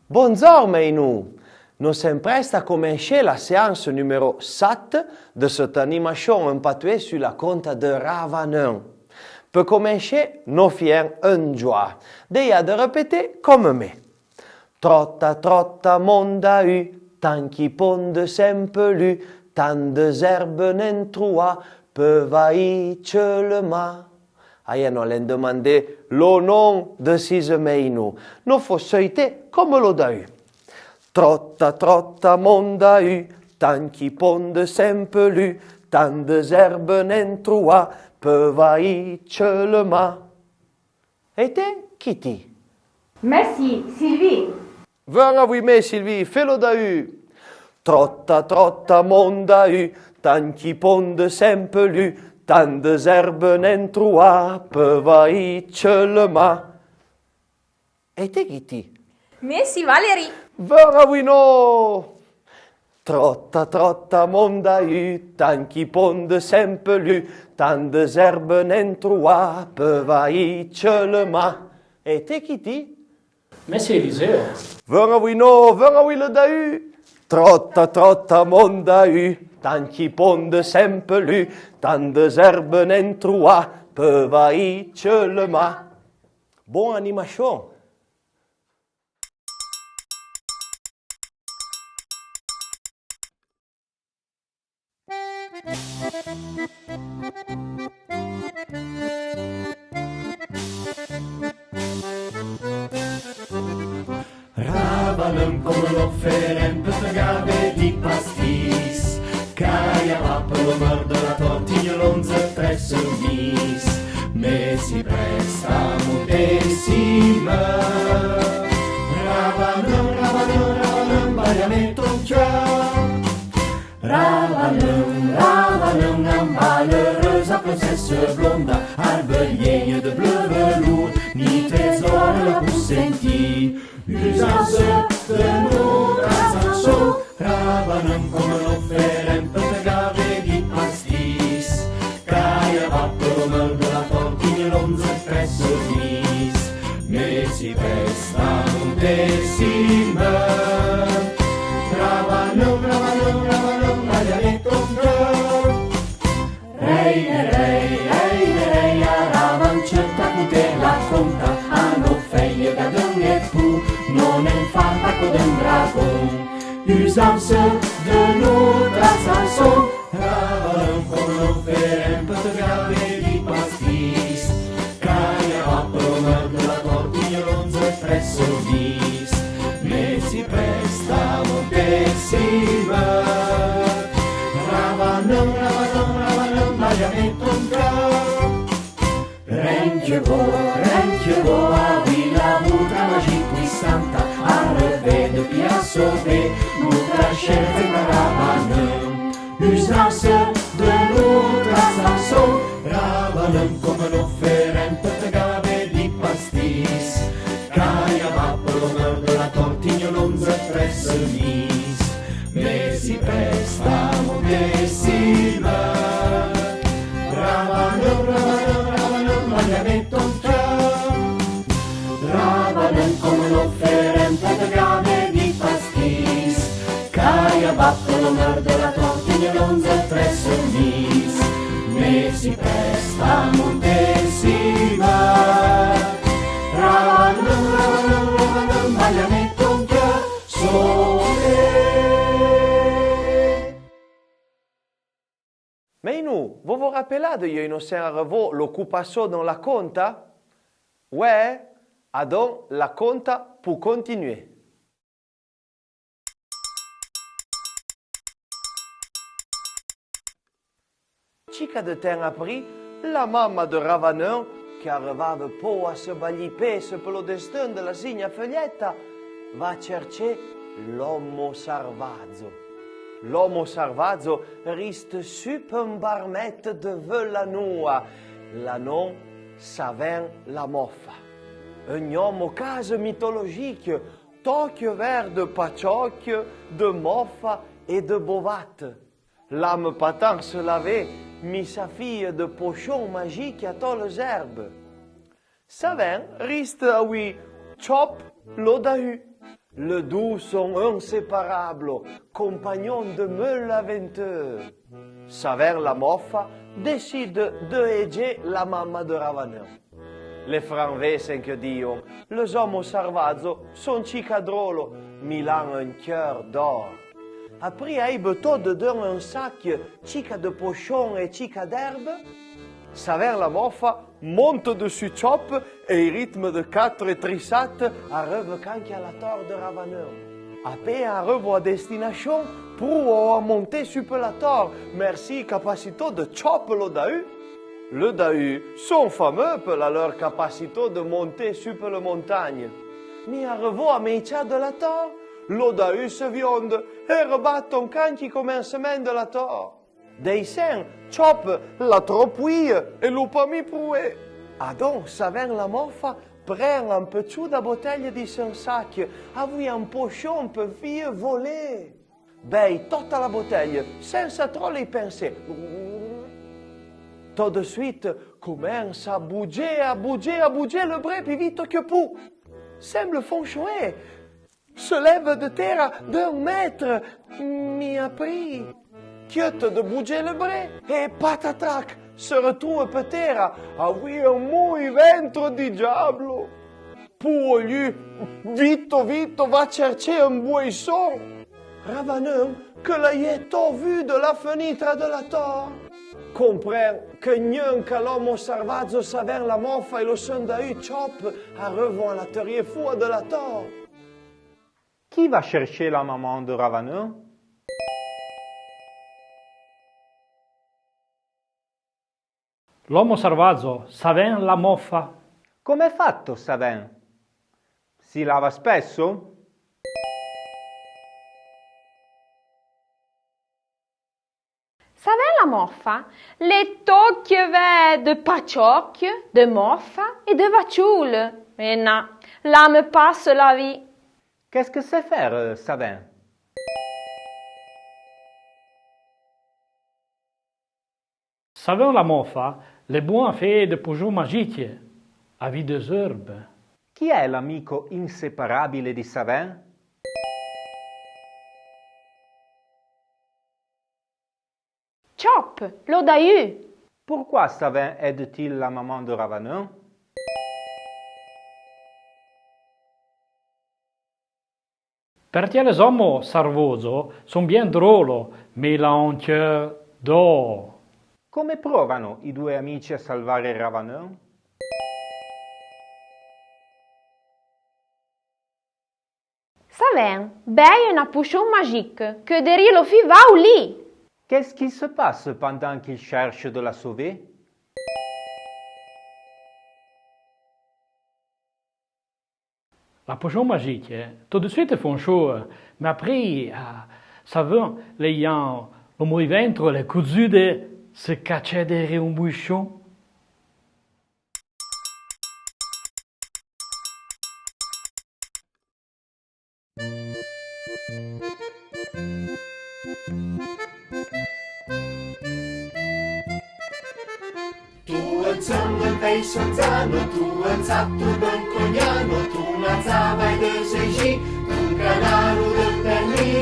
Bonjour Meinou, nous sommes prêts à commencer la séance numéro 7 de cette animation impatuée sur la conte de Ravanin. Pour commencer, nous faisons une joie. Déjà de répéter comme mais. Trotta, trotta, monde a eu, tant qui ponde sempre lu, tant de herbes n'en troua, peuvent haïr le ma. Aia nous l'en demandé le nom de six Meinou. Nous faut souhaiter comme l'eau d'au. Trotta, trotta, monde a eu, tant qui ponde sempre lu, tant de herbes n'en troua, peuvent haïr le ma. Et qui dit? Merci, Sylvie. Viens avec moi, Sylvie, fais-le d'au. Trotta, trotta, monde a eu, tant qui ponde sempre lu, tant de herbes n'en troua, peuvent haïr le ma. Et qui dit? Merci, Valérie. Viens avec nous. Trotta, trotta, monde a eu, tant qui ponde sempre lu, tant de herbes n'en troua, peuvent haïr le ma. Et qui dit? Merci Eliseo. Viens avec nous, viens avec le d'au. Trotta, trotta, monde a eu, tant qui ponde sempre lu, tant de herbes n'en troua, peuvent haïr le ma. Bonne animation. Ravalăm come l'offerem per gave di pastis, caia va per lo mordo la tortiglia l'onze presso mis, me si presta moltissima. Ravalăm, ravalăm, ravalăm, variamento un chiar. Ravalăm, ravalăm, am valeureuse princesse blonda, arbelier de bleu velours, ni trésor la pour sentir. Usance de notre chanson, Ravanăm come l'offerem per gave di pastis, caia va per merda la tortiglia l'onze presso mis, me si presta moltissima. Ravanăm, ravanăm, ravanăm, variamento un cor. Rei, a Ravan certa cu te la conta, hanno feie gadon e pu, non è fatta con un dragon. Usance de notre chanson, Ravalăm come l'offerem per gave di pastis, caia va per merda la tortiglia l'onze presso mis, me si presta moltissima. Ravanăm, ravanăm, ravanăm, variamento un cor. Renche vo, a vila mutra magi qui santa, a revede piasso ve, mutra scelta in Ravanăm. Usance de notre chanson, Ravanăm come l'offerem per gave di pastis, caia va per lo merda la tortiglia l'onze presso mis, me si presta moltissima. Ravanăm, ravanăm, ravanăm, variamento un cor. Ravanăm come l'offerem per gave di pastis, caia va per lo merda la tortiglia l'onze presso mis, me si presta moltissima. Ravanăm, ravanăm, ravanăm, variamento un cor. Sole. Meinou, vous vous rappelez de innocent revo l'occupation dans la conta? Ouais, donc la conta pour continuer. Chica de temps après, la maman de Ravanão, qui arrivava po a se baglippesse per lo destin de la signa Foglietta, va chercher l'uomo sarvazzo. L'uomo sarvazzo reste super un barmette de Velanua, la non savent la moffa. Un uomo quasi mythologique, tocchio vert de pacciocchio, de moffa et de bovatte. L'âme patin se lavait, mit sa fille de pochon magique à toutes les herbes. Savin reste à oui, chop l'eau d'au. Les deux sont inséparables, compagnons de meule aventure. Saverne la moffa décide de aider la mamma de Ravanel. Le franvesen che dion, les hommes sarvazzo son cicadrolo, Milan un cœur d'or. Après aibe tot de dans un sac, cica de pochon et cica d'herbe, Saverne la moffa monte dessus Chop et il rythme de 4 trissat arrive canche à la tor de Ravanel. Après arrive à destination, pour à monter sur la tor, merci capacité de Chop le dahu. Le dahu sont fameux pour leur capacité de monter sur la montagne. Mais arrive à Meïcha de la tor, le dahu se vionde et rebatte un canche commencement de la tor. Dei sen, Chop la tropouille et l'ou pas mis proué. Adon, Saverne la moffa, prend un petit de bottiglia di son sac, avui un pochon per fie voler. Bei tutta la bottiglia, senza trop y penser. Tout de suite, commence à bouger le bras plus vite que pou. Semble fonchouer. Se lève de terre d'un mètre, mi a pris. Quitte de bouger le bras et patatrac, se retrouve per terra. Avui un muy ventre di diablo. Pour lui, vite, va chercher un buisson. Ravanel, que l'ayait vu de la fenêtre de la tor, comprend que niente l'homme sarvazzo Saverne la moffa e lo son dahu Chop arrivent à la teorie fou de la tor. Qui va chercher la maman de Ravanel? L'uomo sarvazzo, Saverne la moffa. Com'è fatto Saverne? Si lava spesso? Saverne la moffa, les tocche de pacioc, de moffa et de vacciule. Et na, là me passe la vie. Qu'est-ce que c'est faire, Saverne? Saverne la moffa, les bons faits de poujou magique, à vie des herbes. Chi è l'amico inseparabile di Saverne? Chop, lo dahu. Pourquoi Saverne aide-t-il la maman de Ravanel? Perché les hommes sarvoso sont bien drôles, mais il a un cœur d'or. Come provano i due amici a salvare Ravanel? Saverne, bei un pochon magique, que derrière le fi va au lit. Qu'est-ce qui se passe pendant qu'il cherche de la sauver? La potion magique, tout de suite font chaud, mais après, Saverne, l'ayant le mauvais ventre, les cousus de se cacher derrière un bouchon. Tu înțeamnă vei soțeană, tu înțaptu bănconiană, tu nața vai de zeji, tu canarul de permis.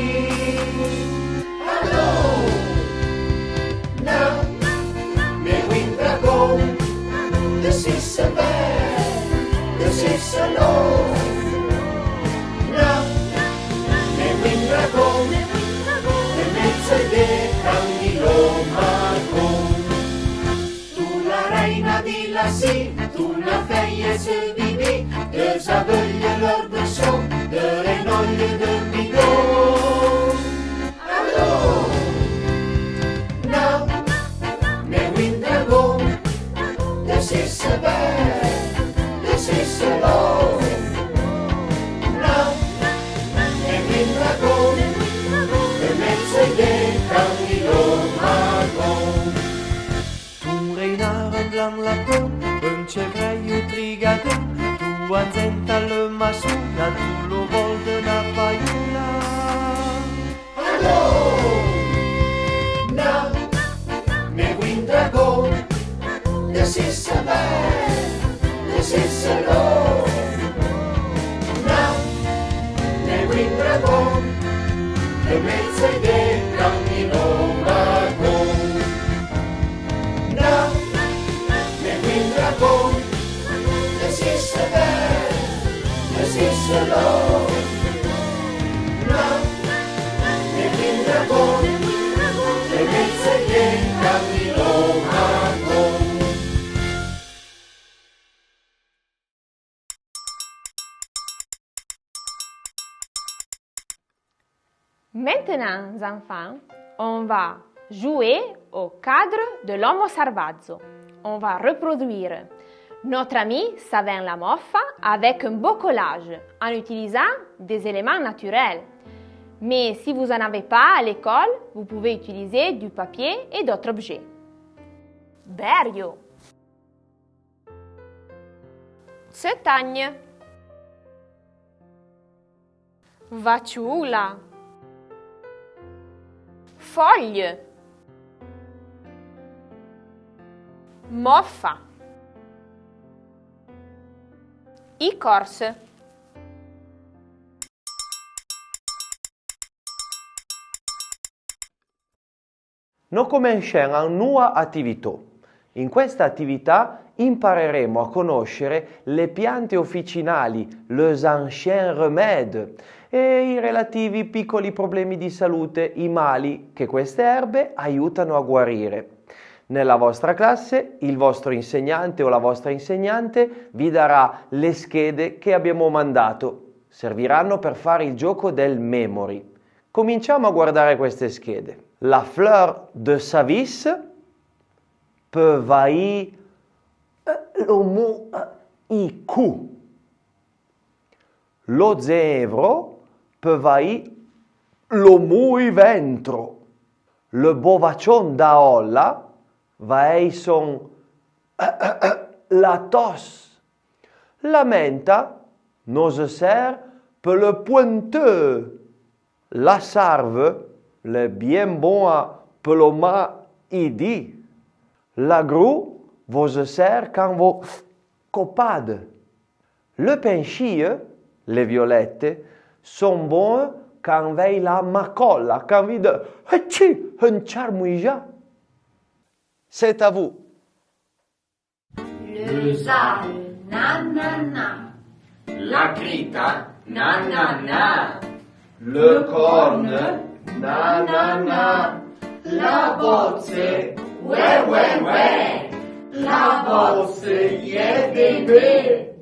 Alo, na, me win dragon, de si se ver, de si se lo. Na, me win dragon, de mezzo de candilo marcon. Di la si, tu la feie se vivi, deux aveugles leur de son, de Renolle de Bidon. Allo, now, me win dragon, de si se ver, de si se lo. Now, me win dragon, de mezzo de candilo margon. Blanc lapin, un chevreuil trigadon, tu anzenta le masula, tu lo vol de la paella. Allo, na, me win dragon, de si se ver, de si se lo. Na, me Maintenant, enfants, on va jouer au cadre de l'Homo Sarvazzo. On va reproduire notre ami Savin la Moffa avec un beau collage en utilisant des éléments naturels. Mais si vous n'en avez pas à l'école, vous pouvez utiliser du papier et d'autres objets. Berio, Cetagne, Vaciula, Foglie, Moffa, Icorse. Noi cominciamo una nuova attività. In questa attività impareremo a conoscere le piante officinali, les anciens remèdes, e i relativi piccoli problemi di salute, i mali che queste erbe aiutano a guarire. Nella vostra classe il vostro insegnante o la vostra insegnante vi darà le schede che abbiamo mandato. Serviranno per fare il gioco del memory. Cominciamo a guardare queste schede. La fleur de Savis peut vailler le mot i cou. Lo zèvre peut vailler le mot i ventro. Le bovaccion d'Aolla vaille son la tos. La menta nos sert per le pointeux. La sarve le bien bon per le midi. La grue vous sert quand vous copade. Le penchille, les violettes, sont bons quand veille la macolla, quand vide un charmouija. C'est à vous. Le sale, nanana. La crita, nanana. Le corne, nanana. La bozze, ouais. La bozze, yeah, bébé.